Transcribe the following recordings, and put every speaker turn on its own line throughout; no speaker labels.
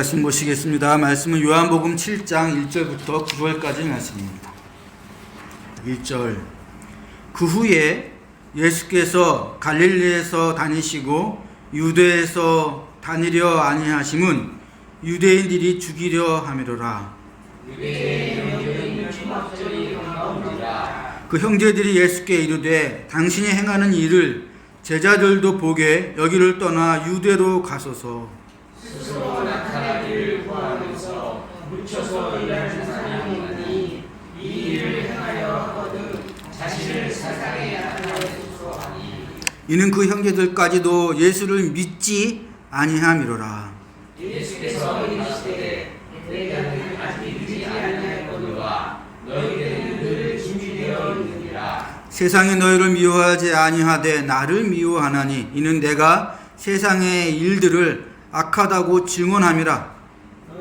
말씀 보시겠습니다. 말씀은 요한복음 7장 1절부터 9절까지 말씀입니다. 1절. 그 후에 예수께서 갈릴리에서 다니시고 유대에서 다니려 아니하심은 유대인들이 죽이려 함이로라. 그 형제들이 예수께 이르되 당신이 행하는 일을 제자들도 보게 여기를 떠나 유대로 가소서.
스스로 나타나기를 구하면서 묻혀서 일하는 사람이 있나니 이 일을 행하려 하거든 자신을 세상에 나타내소서 하니
이는 그 형제들까지도 예수를 믿지 아니함이로라.
예수께서 이르시되 내가 아직 믿지 아니하였거니와 너희들은 늘 준비되어 있느니라.
세상이 너희를 미워하지 아니하되 나를 미워하나니 이는 내가 세상의 일들을 악하다고 증언함이라.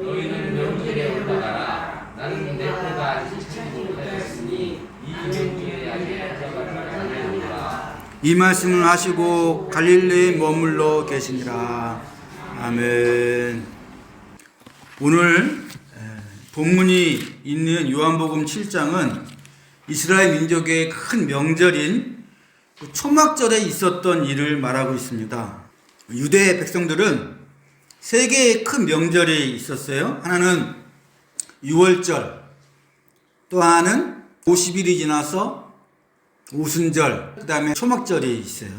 너희는 명절에 올라가라. 나는 내 때가 아직 차지 못하였으니 이 명절에 아직 들어가리라.
이 말씀을 하시고 갈릴리에 머물러 계시니라. 아멘. 오늘 본문이 있는 요한복음 7장은 이스라엘 민족의 큰 명절인 초막절에 있었던 일을 말하고 있습니다. 유대 백성들은 세 개의 큰 명절이 있었어요. 하나는 6월절, 또 하나는 50일이 지나서 오순절, 그 다음에 초막절이 있어요.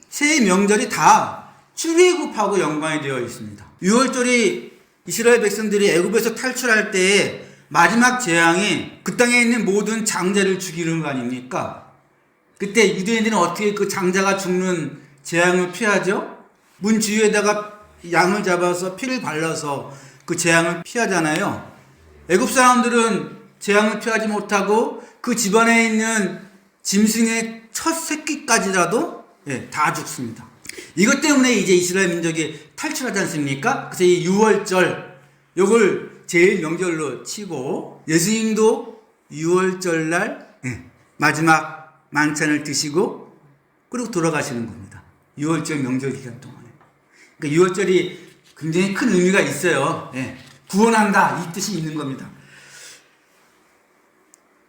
세 명절이 다 출애굽하고 연관이 되어 있습니다. 6월절이 이스라엘 백성들이 애굽에서 탈출할 때의 마지막 재앙이 그 땅에 있는 모든 장자를 죽이는 거 아닙니까? 그때 유대인들은 어떻게 그 장자가 죽는 재앙을 피하죠? 문 주위에다가 양을 잡아서 피를 발라서 그 재앙을 피하잖아요. 애굽 사람들은 재앙을 피하지 못하고 그 집안에 있는 짐승의 첫 새끼까지라도 다 죽습니다. 이것 때문에 이제 이스라엘 민족이 탈출하지 않습니까? 그래서 이 6월절 요걸 제일 명절로 치고 예수님도 6월절날 마지막 만찬을 드시고 그리고 돌아가시는 겁니다. 6월절 명절 기간 동안에. 그러니까 6월절이 굉장히 큰 의미가 있어요. 구원한다 이 뜻이 있는 겁니다.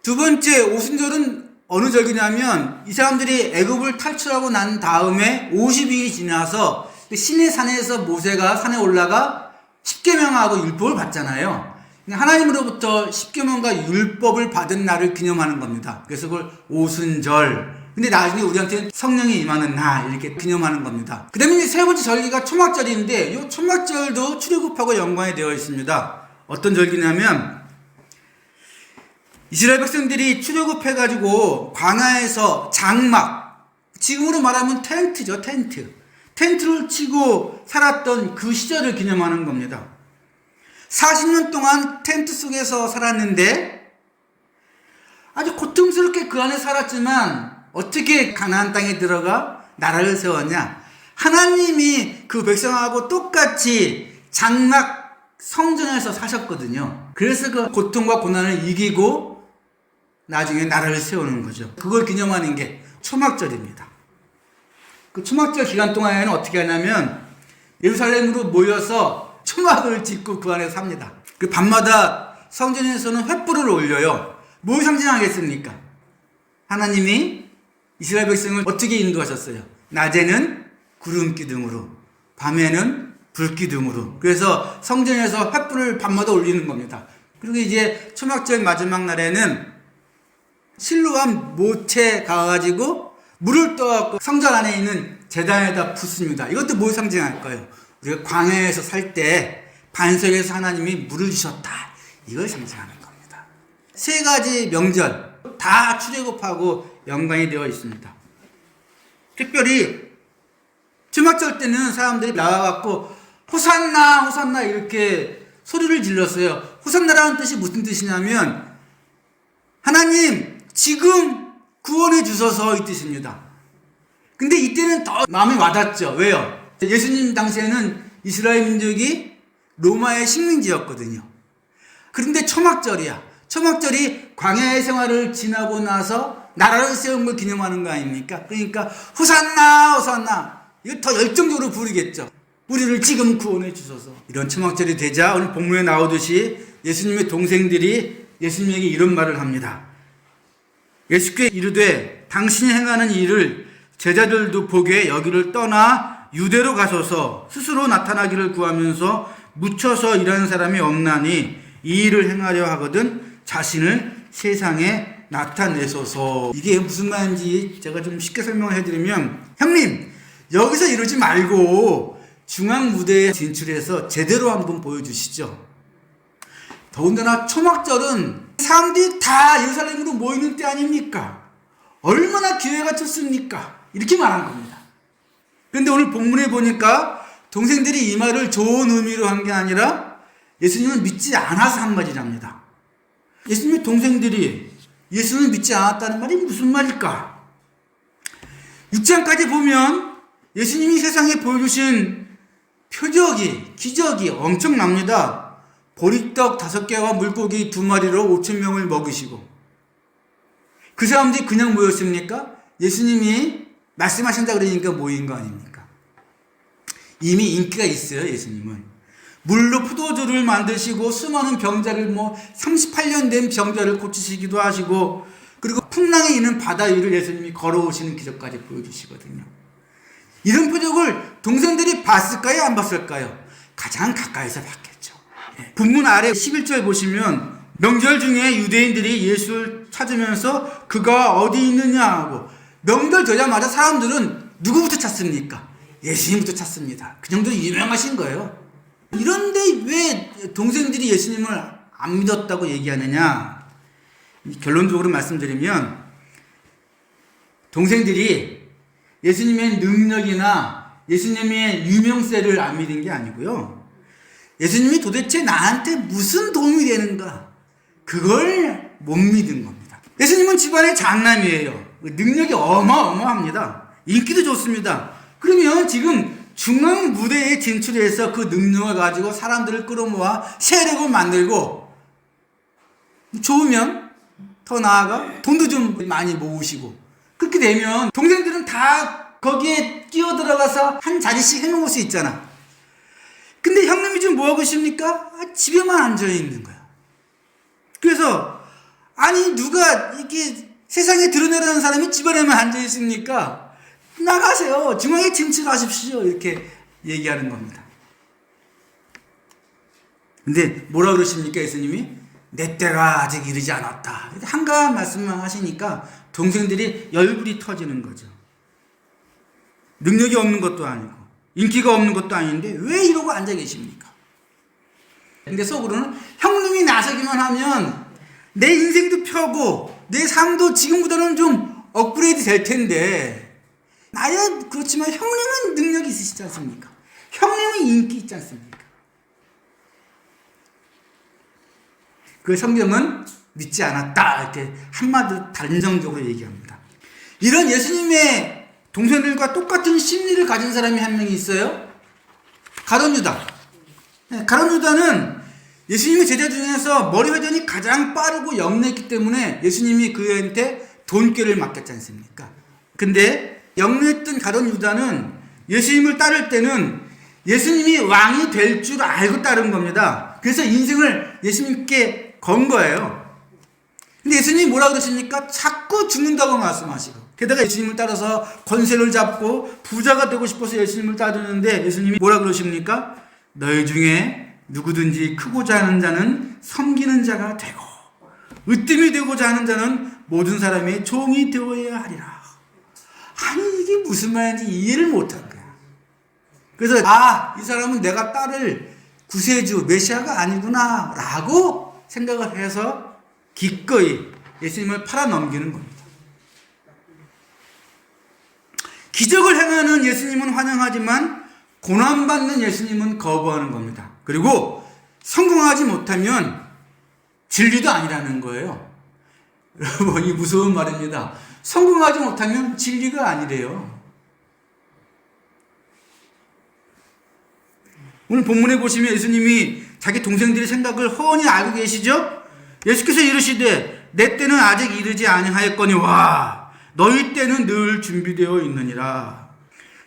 두 번째 오순절은 어느 절기냐면 이 사람들이 애굽을 탈출하고 난 다음에 50일이 지나서 시내 산에서 모세가 산에 올라가 십계명하고 율법을 받잖아요. 하나님으로부터 십계명과 율법을 받은 날을 기념하는 겁니다. 그래서 그걸 오순절. 근데 나중에 우리한테는 성령이 임하는 날 이렇게 기념하는 겁니다. 그 다음에 세 번째 절기가 초막절인데 이 초막절도 출애굽하고 연관이 되어 있습니다. 어떤 절기냐면 이스라엘 백성들이 출애굽해가지고 광야에서 장막, 지금으로 말하면 텐트죠, 텐트. 텐트를 치고 살았던 그 시절을 기념하는 겁니다. 40년 동안 텐트 속에서 살았는데 아주 고통스럽게 그 안에 살았지만 어떻게 가나안 땅에 들어가 나라를 세웠냐? 하나님이 그 백성하고 똑같이 장막 성전에서 사셨거든요. 그래서 그 고통과 고난을 이기고 나중에 나라를 세우는 거죠. 그걸 기념하는 게 초막절입니다. 그 초막절 기간 동안에는 어떻게 하냐면 예루살렘으로 모여서 초막을 짓고 그 안에 삽니다. 그 밤마다 성전에서는 횃불을 올려요. 뭘 상징하겠습니까? 하나님이 이스라엘 백성을 어떻게 인도하셨어요? 낮에는 구름 기둥으로, 밤에는 불 기둥으로. 그래서 성전에서 횃불을 밤마다 올리는 겁니다. 그리고 이제 초막절 마지막 날에는 실로암 모체 가가지고 물을 떠갖고 성전 안에 있는 제단에다 붓습니다. 이것도 뭘 상징할까요? 우리가 광야에서 살 때 반석에서 하나님이 물을 주셨다. 이걸 상징하는 겁니다. 세 가지 명절 다 출애굽하고 연관이 되어 있습니다. 특별히 초막절 때는 사람들이 나와갖고 호산나 호산나 이렇게 소리를 질렀어요. 호산나라는 뜻이 무슨 뜻이냐면 하나님 지금 구원해 주소서 이 뜻입니다. 근데 이때는 더 마음이 와닿죠. 왜요? 예수님 당시에는 이스라엘 민족이 로마의 식민지였거든요. 그런데 초막절이야. 초막절이 광야의 생활을 지나고 나서 나라를 세운 걸 기념하는 거 아닙니까? 그러니까 호산나 호산나 이거 더 열정적으로 부르겠죠. 우리를 지금 구원해 주소서. 이런 초막절이 되자 오늘 본문에 나오듯이 예수님의 동생들이 예수님에게 이런 말을 합니다. 예수께 이르되 당신이 행하는 일을 제자들도 보게 여기를 떠나 유대로 가소서. 스스로 나타나기를 구하면서 묻혀서 일하는 사람이 없나니 이 일을 행하려 하거든 자신을 세상에 나타내소서. 이게 무슨 말인지 제가 좀 쉽게 설명을 해드리면, 형님 여기서 이러지 말고 중앙 무대에 진출해서 제대로 한번 보여주시죠. 더군다나 초막절은 사람들이 다 예루살렘으로 모이는 때 아닙니까? 얼마나 기회가 좋습니까? 이렇게 말한 겁니다. 그런데 오늘 본문에 보니까 동생들이 이 말을 좋은 의미로 한 게 아니라 예수님을 믿지 않아서 한 말이랍니다. 예수님의 동생들이 예수를 믿지 않았다는 말이 무슨 말일까? 6장까지 보면 예수님이 세상에 보여주신 표적이, 기적이 엄청납니다. 보리떡 5개와 물고기 2마리로 5,000명을 먹이시고, 그 사람들이 그냥 모였습니까? 예수님이 말씀하신다 그러니까 모인 거 아닙니까? 이미 인기가 있어요. 예수님은 물로 포도주를 만드시고 수많은 병자를 38년 된 병자를 고치시기도 하시고, 그리고 풍랑에 있는 바다 위를 예수님이 걸어오시는 기적까지 보여주시거든요. 이런 표적을 동생들이 봤을까요? 안 봤을까요? 가장 가까이서 봤겠죠. 본문 아래 11절 보시면 명절 중에 유대인들이 예수를 찾으면서 그가 어디 있느냐 하고, 명절 되자마자 사람들은 누구부터 찾습니까? 예수님부터 찾습니다. 그 정도로 유명하신 거예요. 이런데 왜 동생들이 예수님을 안 믿었다고 얘기하느냐? 결론적으로 말씀드리면 동생들이 예수님의 능력이나 예수님의 유명세를 안 믿은 게 아니고요. 예수님이 도대체 나한테 무슨 도움이 되는가? 그걸 못 믿은 겁니다. 예수님은 집안의 장남이에요. 능력이 어마어마합니다. 인기도 좋습니다. 그러면 지금 중앙 무대에 진출해서 그 능력을 가지고 사람들을 끌어모아 세력을 만들고, 좋으면 더 나아가 돈도 좀 많이 모으시고, 그렇게 되면 동생들은 다 거기에 끼어들어가서 한 자리씩 해놓을 수 있잖아. 근데 형님이 지금 뭐하고 있습니까? 집에만 앉아있는 거야. 그래서 아니 누가 이렇게 세상에 드러내려는 사람이 집안에만 앉아있습니까? 나가세요. 중앙에 진출하십시오. 이렇게 얘기하는 겁니다. 근데 뭐라 그러십니까? 예수님이 내 때가 아직 이르지 않았다. 한가한 말씀만 하시니까 동생들이 열불이 터지는 거죠. 능력이 없는 것도 아니고 인기가 없는 것도 아닌데 왜 이러고 앉아 계십니까? 근데 속으로는 형님이 나서기만 하면 내 인생도 펴고 내 삶도 지금보다는 좀 업그레이드 될 텐데 나야 그렇지만 형님은 능력이 있으시지 않습니까? 형님은 인기 있지 않습니까? 그 성경은 믿지 않았다 이렇게 한마디로 단정적으로 얘기합니다. 이런 예수님의 동생들과 똑같은 심리를 가진 사람이 한 명이 있어요. 가룟 유다. 가룟 유다는 예수님의 제자 중에서 머리 회전이 가장 빠르고 영리했기 때문에 예수님이 그한테 돈꾀를 맡겼지 않습니까? 근데 영리했던 가룟 유다는 예수님을 따를 때는 예수님이 왕이 될 줄 알고 따른 겁니다. 그래서 인생을 예수님께 건 거예요. 근데 예수님이 뭐라 그러십니까? 자꾸 죽는다고 말씀하시고 게다가 예수님을 따라서 권세를 잡고 부자가 되고 싶어서 예수님을 따르는데 예수님이 뭐라 그러십니까? 너희 중에 누구든지 크고자 하는 자는 섬기는 자가 되고 으뜸이 되고자 하는 자는 모든 사람의 종이 되어야 하리라. 아니 이게 무슨 말인지 이해를 못한 거야. 그래서 이 사람은 내가 따를 구세주 메시아가 아니구나 라고 생각을 해서 기꺼이 예수님을 팔아넘기는 겁니다. 기적을 행하는 예수님은 환영하지만 고난받는 예수님은 거부하는 겁니다. 그리고 성공하지 못하면 진리도 아니라는 거예요. 여러분 이 무서운 말입니다. 성공하지 못하면 진리가 아니래요. 오늘 본문에 보시면 예수님이 자기 동생들의 생각을 훤히 알고 계시죠? 예수께서 이르시되 내 때는 아직 이르지 아니하였거니와 너희 때는 늘 준비되어 있느니라.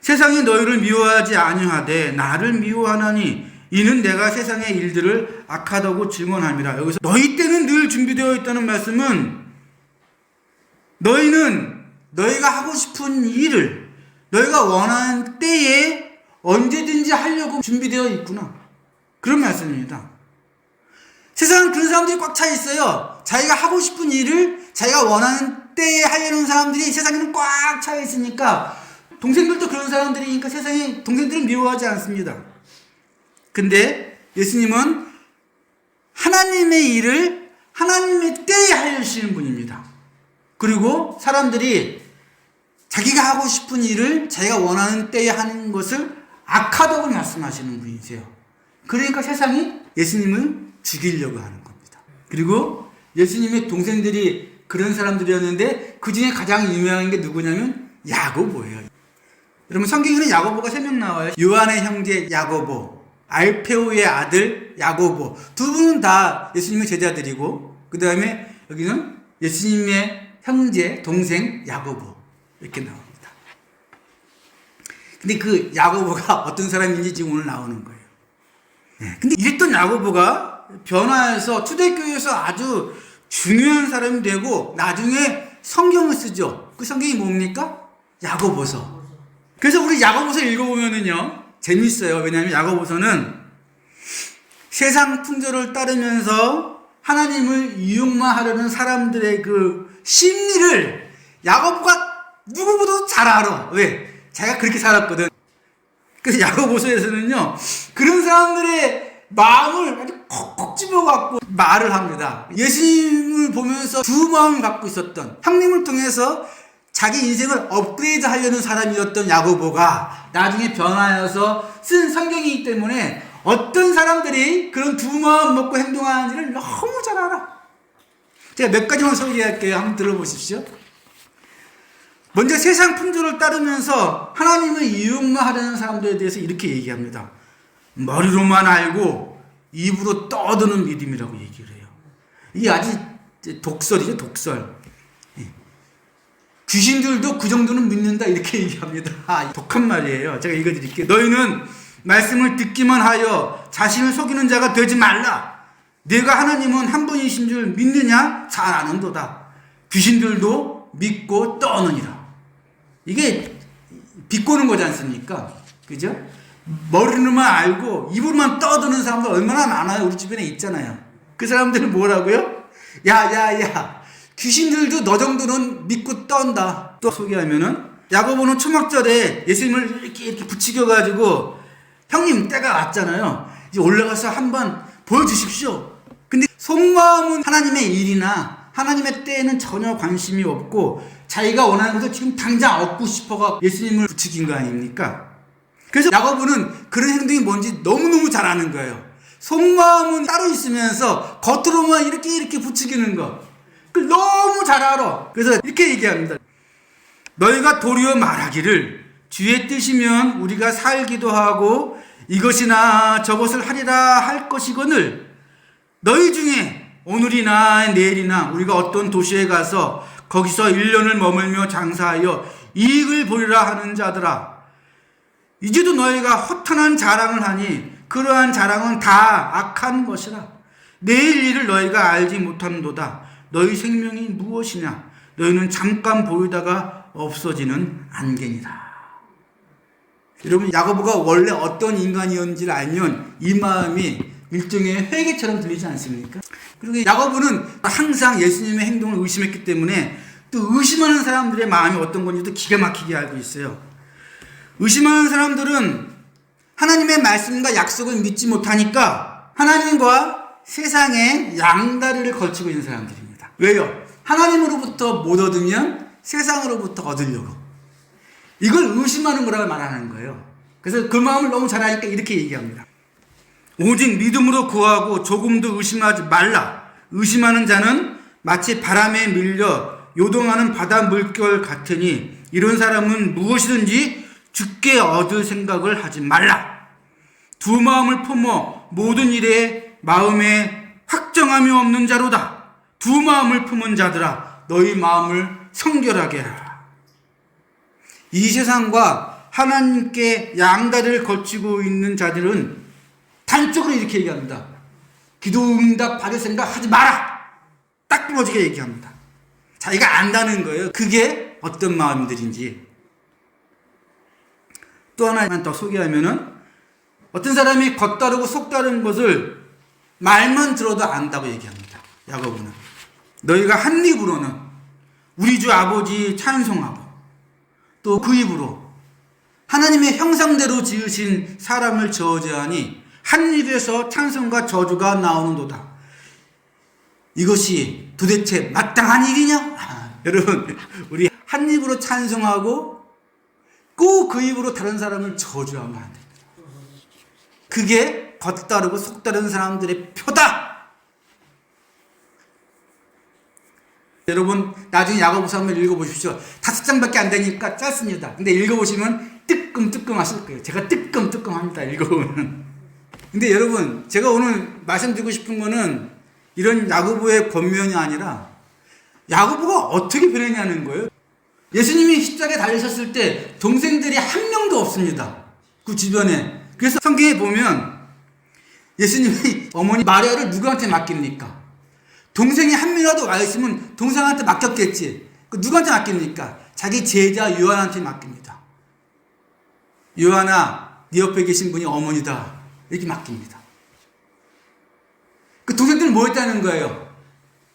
세상이 너희를 미워하지 아니하되 나를 미워하나니 이는 내가 세상의 일들을 악하다고 증언함이라. 여기서 너희 때는 늘 준비되어 있다는 말씀은 너희는 너희가 하고 싶은 일을 너희가 원하는 때에 언제든지 하려고 준비되어 있구나. 그런 말씀입니다. 세상은 그런 사람들이 꽉 차 있어요. 자기가 하고 싶은 일을 자기가 원하는 때에 하려는 사람들이 세상에는 꽉 차 있으니까 동생들도 그런 사람들이니까 세상에 동생들은 미워하지 않습니다. 근데 예수님은 하나님의 일을 하나님의 때에 하시는 분입니다. 그리고 사람들이 자기가 하고 싶은 일을 자기가 원하는 때에 하는 것을 악하다고 말씀하시는 분이세요. 그러니까 세상이 예수님을 죽이려고 하는 겁니다. 그리고 예수님의 동생들이 그런 사람들이었는데 그 중에 가장 유명한 게 누구냐면 야고보예요. 여러분 성경에는 야고보가 3명 나와요. 요한의 형제 야고보, 알페오의 아들 야고보. 두 분은 다 예수님의 제자들이고 그 다음에 여기는 예수님의 형제, 동생 야고보 이렇게 나옵니다. 근데 그 야고보가 어떤 사람인지 지금 오늘 나오는 거예요. 근데 이랬던 야고보가 변화해서 초대교회에서 아주 중요한 사람이 되고 나중에 성경을 쓰죠. 그 성경이 뭡니까? 야고보서. 그래서 우리 야고보서 읽어보면은요 재밌어요. 왜냐하면 야고보서는 세상 풍조를 따르면서 하나님을 이용만 하려는 사람들의 그 심리를 야고보가 누구보다도 잘 알아. 왜? 자기가 그렇게 살았거든. 그래서 야고보서에서는요 그런 사람들의 마음을 아주 콕콕 집어갖고 말을 합니다. 예수님을 보면서 두 마음을 갖고 있었던, 형님을 통해서 자기 인생을 업그레이드 하려는 사람이었던 야고보가 나중에 변화해서 쓴 성경이기 때문에 어떤 사람들이 그런 두 마음 먹고 행동하는지를 너무 잘 알아. 제가 몇 가지만 소개할게요. 한번 들어보십시오. 먼저 세상 풍조를 따르면서 하나님을 이용만 하려는 사람들에 대해서 이렇게 얘기합니다. 머리로만 알고 입으로 떠드는 믿음이라고 얘기를 해요. 이게 아주 독설이죠, 독설. 귀신들도 그 정도는 믿는다 이렇게 얘기합니다. 독한 말이에요. 제가 읽어드릴게요. 너희는 말씀을 듣기만 하여 자신을 속이는 자가 되지 말라. 내가 하나님은 한 분이신 줄 믿느냐? 잘 아는도다. 귀신들도 믿고 떠느니라. 이게 비꼬는 거지 않습니까? 그죠? 머리로만 알고 입으로만 떠드는 사람들 얼마나 많아요. 우리 주변에 있잖아요. 그 사람들은 뭐라고요? 야, 귀신들도 너 정도는 믿고 떤다. 또 소개하면은 야고보는 초막절에 예수님을 이렇게 부추겨가지고 형님 때가 왔잖아요. 이제 올라가서 한번 보여주십시오. 근데 속마음은 하나님의 일이나 하나님의 때에는 전혀 관심이 없고 자기가 원하는 것을 지금 당장 얻고 싶어가 예수님을 부추긴 거 아닙니까? 그래서 야고보는 그런 행동이 뭔지 너무너무 잘 아는 거예요. 속마음은 따로 있으면서 겉으로만 이렇게 부추기는 거. 그걸 너무 잘 알아. 그래서 이렇게 얘기합니다. 너희가 도리어 말하기를 주의 뜻이면 우리가 살기도 하고 이것이나 저것을 하리라 할 것이거늘 너희 중에 오늘이나 내일이나 우리가 어떤 도시에 가서 거기서 1년을 머물며 장사하여 이익을 보리라 하는 자들아, 이제도 너희가 허탄한 자랑을 하니 그러한 자랑은 다 악한 것이라. 내일 일을 너희가 알지 못하는도다. 너희 생명이 무엇이냐? 너희는 잠깐 보이다가 없어지는 안개니라. 여러분, 야고보가 원래 어떤 인간이었는지를 알면 이 마음이 일종의 회개처럼 들리지 않습니까? 그리고 야고보는 항상 예수님의 행동을 의심했기 때문에 또 의심하는 사람들의 마음이 어떤 건지도 기가 막히게 알고 있어요. 의심하는 사람들은 하나님의 말씀과 약속을 믿지 못하니까 하나님과 세상에 양다리를 걸치고 있는 사람들입니다. 왜요? 하나님으로부터 못 얻으면 세상으로부터 얻으려고. 이걸 의심하는 거라고 말하는 거예요. 그래서 그 마음을 너무 잘 아니까 이렇게 얘기합니다. 오직 믿음으로 구하고 조금도 의심하지 말라. 의심하는 자는 마치 바람에 밀려 요동하는 바다 물결 같으니 이런 사람은 무엇이든지 죽게 얻을 생각을 하지 말라. 두 마음을 품어 모든 일에 마음에 확정함이 없는 자로다. 두 마음을 품은 자들아, 너희 마음을 성결하게 하라. 이 세상과 하나님께 양다리를 거치고 있는 자들은 단적으로 이렇게 얘기합니다. 기도 응답 받을 생각 하지 마라. 딱 부러지게 얘기합니다. 자기가 안다는 거예요. 그게 어떤 마음들인지. 또 하나만 더 소개하면은 어떤 사람이 겉다르고 속다른 것을 말만 들어도 안다고 얘기합니다. 야고보는 너희가 한 입으로는 우리 주 아버지 찬송하고 또 그 입으로 하나님의 형상대로 지으신 사람을 저주하니 한 입에서 찬송과 저주가 나오는도다. 이것이 도대체 마땅한 일이냐? 여러분, 우리 한 입으로 찬송하고 꼭 그 입으로 다른 사람을 저주하면 안 됩니다. 그게 겉다르고 속다른 사람들의 표다. 여러분, 나중에 야고보서 한번 읽어보십시오. 5장밖에 안 되니까 짧습니다. 근데 읽어보시면 뜨끔뜨끔 하실 거예요. 제가 뜨끔뜨끔 합니다. 읽어보면. 근데 여러분, 제가 오늘 말씀드리고 싶은 거는 이런 야고보의 권면이 아니라 야고보가 어떻게 변했냐는 거예요. 예수님이 십자가에 달리셨을 때 동생들이 한 명도 없습니다. 그 주변에. 그래서 성경에 보면 예수님이 어머니 마리아를 누구한테 맡깁니까? 동생이 한 명이라도 와 있으면 동생한테 맡겼겠지. 누구한테 맡깁니까? 자기 제자 요한한테 맡깁니다. 요한아, 네 옆에 계신 분이 어머니다. 이렇게 맡깁니다. 그 동생들은 뭐 했다는 거예요?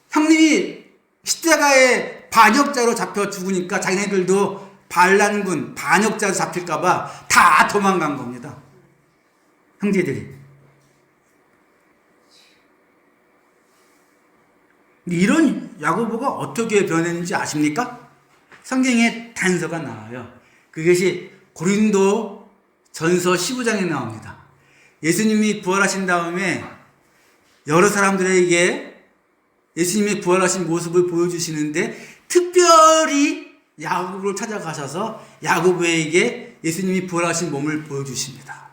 형님이 십자가에 반역자로 잡혀 죽으니까 자기네들도 반란군, 반역자로 잡힐까봐 다 도망간 겁니다. 형제들이. 이런 야고보가 어떻게 변했는지 아십니까? 성경에 단서가 나와요. 그것이 고린도 전서 15장에 나옵니다. 예수님이 부활하신 다음에 여러 사람들에게 예수님이 부활하신 모습을 보여주시는데 특별히 야고보를 찾아가셔서 야고보에게 예수님이 부활하신 몸을 보여주십니다.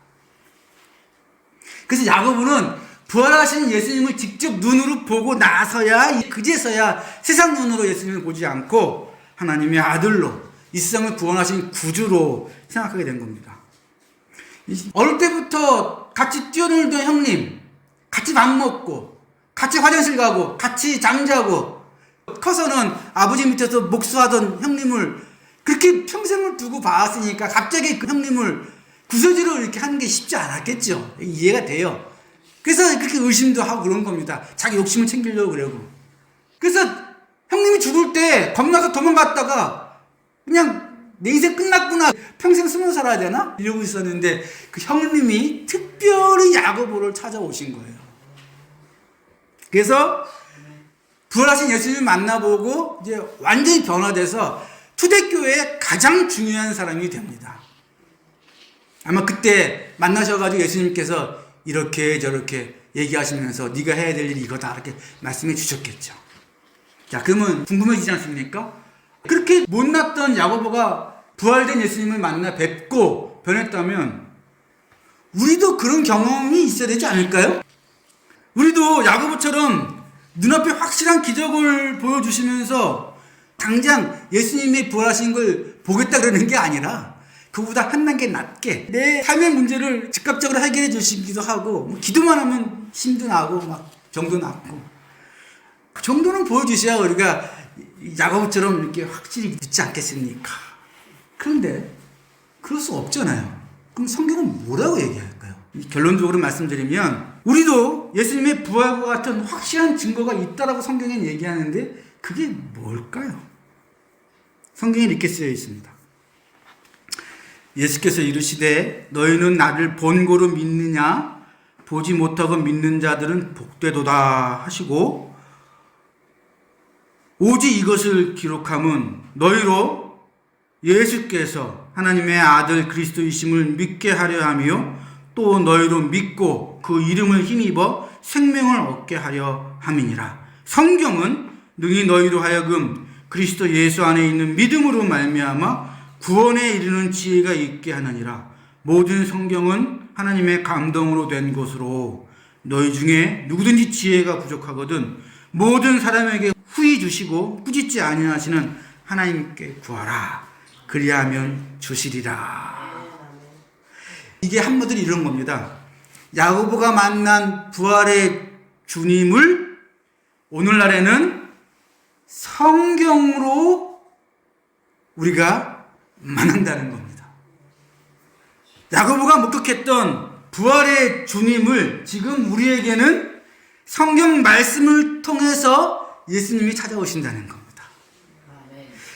그래서 야고보는 부활하신 예수님을 직접 눈으로 보고 나서야, 그제서야 세상 눈으로 예수님을 보지 않고 하나님의 아들로 이 세상을 구원하신 구주로 생각하게 된 겁니다. 어릴 때부터 같이 뛰어놀던 형님, 같이 밥 먹고 같이 화장실 가고 같이 잠자고 커서는 아버지 밑에서 목수하던 형님을 그렇게 평생을 두고 봤으니까 갑자기 그 형님을 구설주로 이렇게 하는 게 쉽지 않았겠죠. 이해가 돼요. 그래서 그렇게 의심도 하고 그런 겁니다. 자기 욕심을 챙기려고 그러고. 그래서 형님이 죽을 때 겁나서 도망갔다가 그냥 내 인생 끝났구나. 평생 숨어 살아야 되나? 이러고 있었는데 그 형님이 특별히 야고보를 찾아오신 거예요. 그래서 부활하신 예수님을 만나보고 이제 완전히 변화돼서 초대교회의 가장 중요한 사람이 됩니다. 아마 그때 만나셔가지고 예수님께서 이렇게 저렇게 얘기하시면서 네가 해야 될 일이 이거다 이렇게 말씀해 주셨겠죠. 자, 그러면 궁금해지지 않습니까? 그렇게 못났던 야고보가 부활된 예수님을 만나 뵙고 변했다면 우리도 그런 경험이 있어야 되지 않을까요? 우리도 야고보처럼 눈앞에 확실한 기적을 보여주시면서 당장 예수님이 부활하신 걸 보겠다 그러는 게 아니라 그보다 한 단계 낮게 내 삶의 문제를 즉각적으로 해결해 주시기도 하고 뭐 기도만 하면 힘도 나고 막 병도 낫고 그 정도는 보여주셔야 우리가 야고보처럼 이렇게 확실히 믿지 않겠습니까? 그런데 그럴 수 없잖아요. 그럼 성경은 뭐라고 얘기할까요? 결론적으로 말씀드리면 우리도 예수님의 부활과 같은 확실한 증거가 있다라고 성경에 얘기하는데 그게 뭘까요? 성경에 이렇게 쓰여 있습니다. 예수께서 이르시되 너희는 나를 본고로 믿느냐 보지 못하고 믿는 자들은 복되도다 하시고 오직 이것을 기록함은 너희로 예수께서 하나님의 아들 그리스도이심을 믿게 하려 하며 또 너희로 믿고 그 이름을 힘입어 생명을 얻게 하려 함이니라. 성경은 능히 너희로 하여금 그리스도 예수 안에 있는 믿음으로 말미암아 구원에 이르는 지혜가 있게 하느니라. 모든 성경은 하나님의 감동으로 된 것으로 너희 중에 누구든지 지혜가 부족하거든 모든 사람에게 후히 주시고 꾸짖지 아니하시는 하나님께 구하라. 그리하면 주시리라. 이게 한마디로 이런 겁니다. 야고보가 만난 부활의 주님을 오늘날에는 성경으로 우리가 만난다는 겁니다. 야고보가 목격했던 부활의 주님을 지금 우리에게는 성경 말씀을 통해서 예수님이 찾아오신다는 겁니다.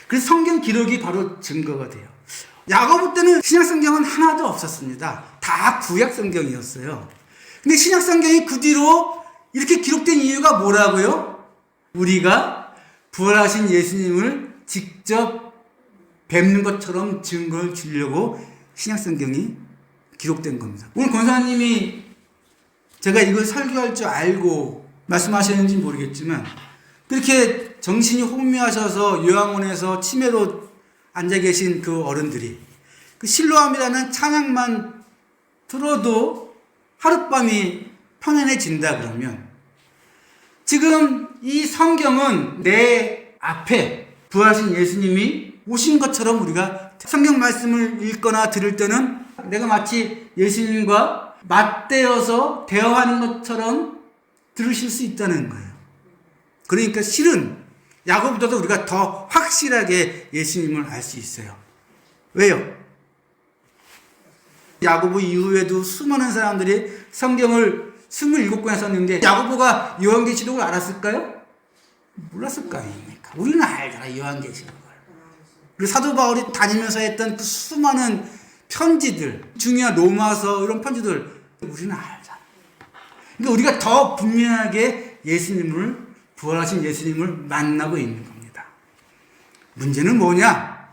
그래서 성경 기록이 바로 증거가 돼요. 야고보 때는 신약성경은 하나도 없었습니다. 다 구약성경이었어요. 근데 신약성경이 그 뒤로 이렇게 기록된 이유가 뭐라고요? 우리가 부활하신 예수님을 직접 뵙는 것처럼 증거를 주려고 신약성경이 기록된 겁니다. 오늘 권사님이 제가 이걸 설교할 줄 알고 말씀하셨는지 모르겠지만 그렇게 정신이 혼미하셔서 요양원에서 치매로 앉아 계신 그 어른들이 그 실로암이라는 찬양만 들어도 하룻밤이 편안해진다 그러면 지금 이 성경은 내 앞에 부활하신 예수님이 오신 것처럼 우리가 성경 말씀을 읽거나 들을 때는 내가 마치 예수님과 맞대어서 대화하는 것처럼 들으실 수 있다는 거예요. 그러니까 실은 야고보다도 우리가 더 확실하게 예수님을 알 수 있어요. 왜요? 야고보 이후에도 수많은 사람들이 성경을 27권에 썼는데 야고보가 요한계시록을 알았을까요? 몰랐을 거 아닙니까? 우리는 알잖아, 요한계시록을. 그리고 사도 바울이 다니면서 했던 그 수많은 편지들, 중요한 로마서 이런 편지들 우리는 알잖아. 그러니까 우리가 더 분명하게 예수님을 부활하신 예수님을 만나고 있는 겁니다. 문제는 뭐냐?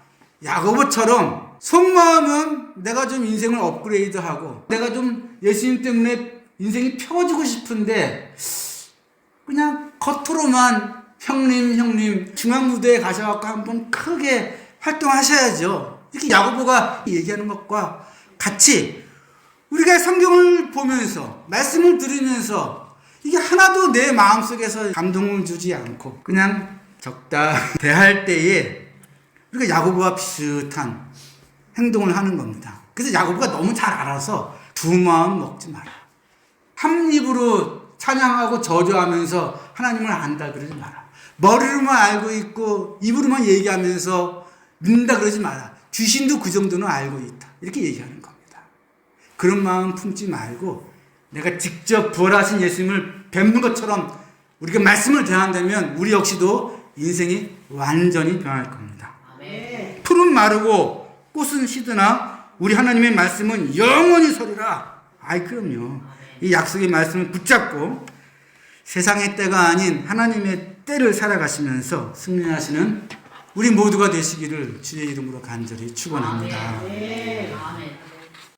야고보처럼 속마음은 내가 좀 인생을 업그레이드하고 내가 좀 예수님 때문에 인생이 펴지고 싶은데 그냥 겉으로만 형님 중앙무대에 가셔서 한번 크게 활동하셔야죠. 이렇게 야고보가 얘기하는 것과 같이 우리가 성경을 보면서 말씀을 들으면서 이게 하나도 내 마음속에서 감동을 주지 않고 그냥 적당히 대할 때에 우리가 야고보와 비슷한 행동을 하는 겁니다. 그래서 야고보가 너무 잘 알아서 두 마음 먹지 마라. 한 입으로 찬양하고 저주하면서 하나님을 안다 그러지 마라. 머리로만 알고 있고 입으로만 얘기하면서 믿는다 그러지 마라. 귀신도 그 정도는 알고 있다. 이렇게 얘기하는 겁니다. 그런 마음 품지 말고 내가 직접 부활하신 예수님을 뵙는 것처럼 우리가 말씀을 대한다면 우리 역시도 인생이 완전히 변할 겁니다. 풀은 마르고 꽃은 시드나 우리 하나님의 말씀은 영원히 서리라. 아이 그럼요. 이 약속의 말씀을 붙잡고 세상의 때가 아닌 하나님의 때를 살아가시면서 승리하시는 우리 모두가 되시기를 주의 이름으로 간절히 축원합니다.
아멘.